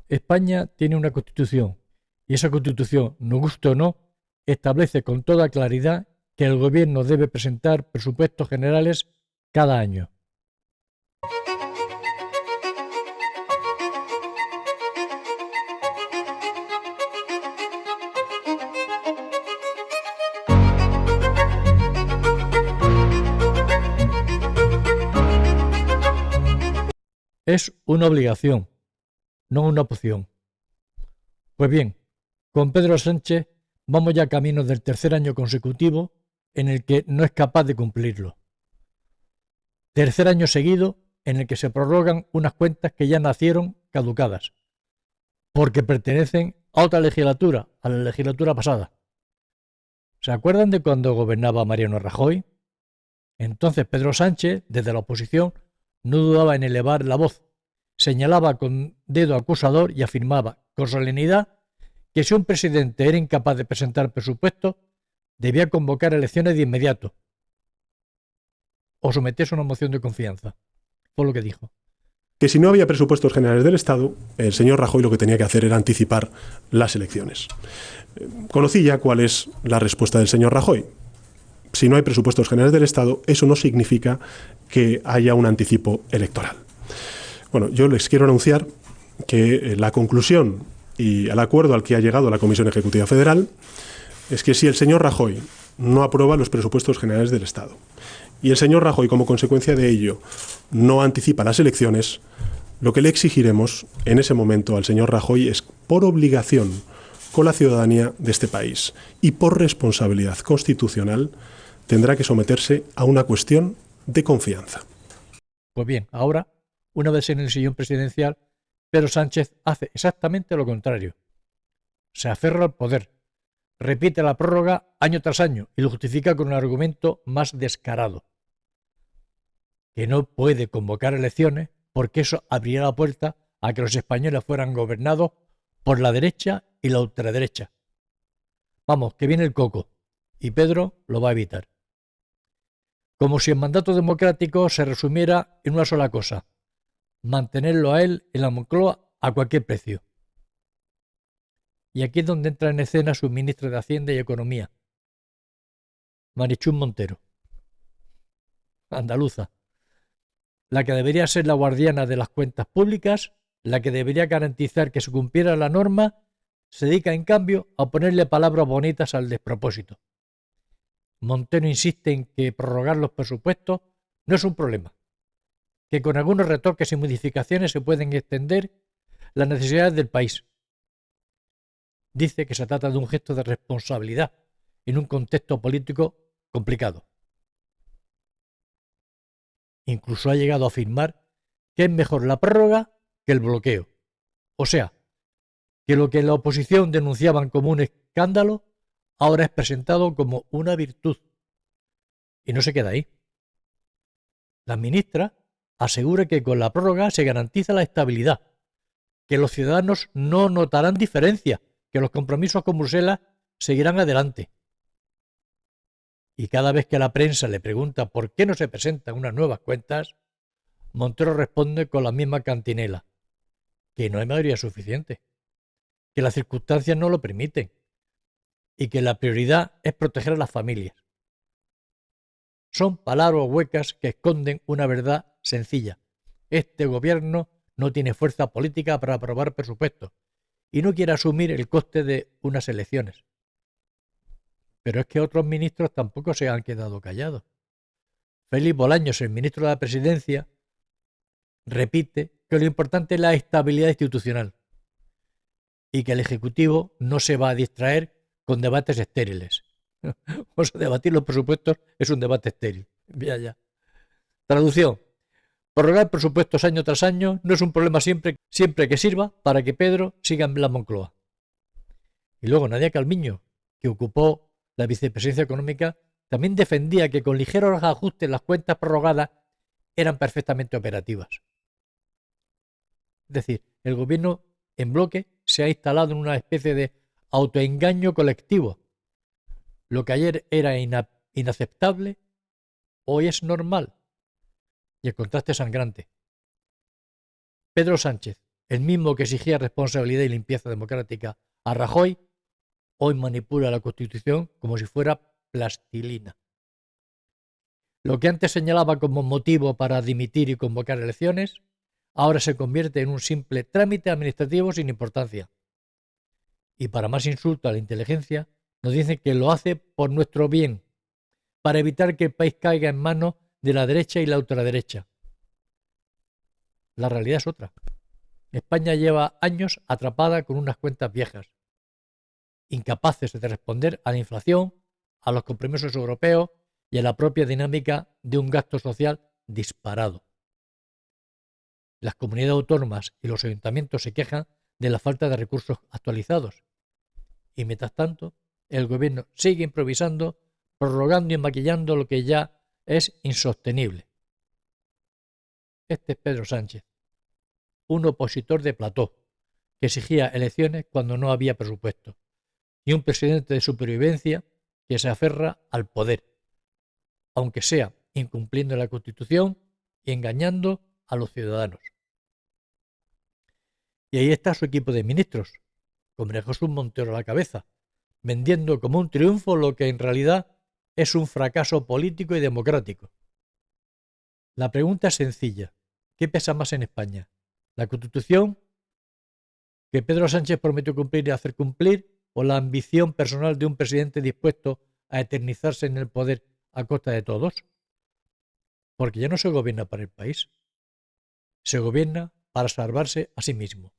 España tiene una Constitución y esa Constitución, nos guste o no, establece con toda claridad que el Gobierno debe presentar presupuestos generales cada año. Es una obligación, no una opción. Pues bien, con Pedro Sánchez vamos ya camino del tercer año consecutivo en el que no es capaz de cumplirlo. Tercer año seguido en el que se prorrogan unas cuentas que ya nacieron caducadas, porque pertenecen a otra legislatura, a la legislatura pasada. ¿Se acuerdan de cuando gobernaba Mariano Rajoy? Entonces Pedro Sánchez, desde la oposición, no dudaba en elevar la voz, señalaba con dedo acusador y afirmaba con solemnidad que si un presidente era incapaz de presentar presupuestos, debía convocar elecciones de inmediato o someterse a una moción de confianza. Fue lo que dijo. Que si no había presupuestos generales del Estado, el señor Rajoy lo que tenía que hacer era anticipar las elecciones. Conocí ya cuál es la respuesta del señor Rajoy. Si no hay presupuestos generales del Estado, eso no significa que haya un anticipo electoral. Bueno, yo les quiero anunciar que la conclusión y el acuerdo al que ha llegado la Comisión Ejecutiva Federal es que si el señor Rajoy no aprueba los presupuestos generales del Estado y el señor Rajoy, como consecuencia de ello, no anticipa las elecciones, lo que le exigiremos en ese momento al señor Rajoy es, por obligación con la ciudadanía de este país y por responsabilidad constitucional, tendrá que someterse a una cuestión de confianza. Pues bien, ahora, una vez en el sillón presidencial, Pedro Sánchez hace exactamente lo contrario. Se aferra al poder, repite la prórroga año tras año y lo justifica con un argumento más descarado: que no puede convocar elecciones porque eso abriría la puerta a que los españoles fueran gobernados por la derecha y la ultraderecha. Vamos, que viene el coco, y Pedro lo va a evitar. Como si el mandato democrático se resumiera en una sola cosa: mantenerlo a él en la Moncloa a cualquier precio. Y aquí es donde entra en escena su ministra de Hacienda y Economía, Marichún Montero, andaluza, la que debería ser la guardiana de las cuentas públicas, la que debería garantizar que se cumpliera la norma, se dedica en cambio a ponerle palabras bonitas al despropósito. Montero insiste en que prorrogar los presupuestos no es un problema, que con algunos retoques y modificaciones se pueden extender las necesidades del país. Dice que se trata de un gesto de responsabilidad en un contexto político complicado. Incluso ha llegado a afirmar que es mejor la prórroga que el bloqueo. O sea, que lo que la oposición denunciaban como un escándalo ahora es presentado como una virtud. Y no se queda ahí. La ministra asegura que con la prórroga se garantiza la estabilidad, que los ciudadanos no notarán diferencia, que los compromisos con Bruselas seguirán adelante. Y cada vez que la prensa le pregunta por qué no se presentan unas nuevas cuentas, Montero responde con la misma cantinela: que no hay mayoría suficiente, que las circunstancias no lo permiten y que la prioridad es proteger a las familias. Son palabras huecas que esconden una verdad sencilla: este gobierno no tiene fuerza política para aprobar presupuestos y no quiere asumir el coste de unas elecciones. Pero es que otros ministros tampoco se han quedado callados. Félix Bolaños, el ministro de la Presidencia, repite que lo importante es la estabilidad institucional y que el Ejecutivo no se va a distraer con debates estériles. O sea, debatir los presupuestos es un debate estéril. Ya. Traducción: prorrogar presupuestos año tras año no es un problema siempre que sirva para que Pedro siga en la Moncloa. Y luego Nadia Calviño, que ocupó la vicepresidencia económica, también defendía que con ligeros ajustes las cuentas prorrogadas eran perfectamente operativas. Es decir, el gobierno en bloque se ha instalado en una especie de autoengaño colectivo. Lo que ayer era inaceptable, hoy es normal. Y el contraste es sangrante. Pedro Sánchez, El mismo que exigía responsabilidad y limpieza democrática a Rajoy, hoy manipula la Constitución como si fuera plastilina. Lo que antes señalaba como motivo para dimitir y convocar elecciones, ahora se convierte en un simple trámite administrativo sin importancia. Y para más insulto a la inteligencia, nos dicen que lo hace por nuestro bien, para evitar que el país caiga en manos de la derecha y la ultraderecha. La realidad es otra. España lleva años atrapada con unas cuentas viejas, incapaces de responder a la inflación, a los compromisos europeos y a la propia dinámica de un gasto social disparado. Las comunidades autónomas y los ayuntamientos se quejan de la falta de recursos actualizados. Y mientras tanto, el gobierno sigue improvisando, prorrogando y maquillando lo que ya es insostenible. Este es Pedro Sánchez, un opositor de plató, que exigía elecciones cuando no había presupuesto, y un presidente de supervivencia que se aferra al poder, aunque sea incumpliendo la Constitución y engañando a los ciudadanos. Y ahí está su equipo de ministros, con María Jesús Montero a la cabeza, vendiendo como un triunfo lo que en realidad es un fracaso político y democrático. La pregunta es sencilla. ¿Qué pesa más en España? ¿La Constitución, que Pedro Sánchez prometió cumplir y hacer cumplir, o la ambición personal de un presidente dispuesto a eternizarse en el poder a costa de todos? Porque ya no se gobierna para el país, se gobierna para salvarse a sí mismo.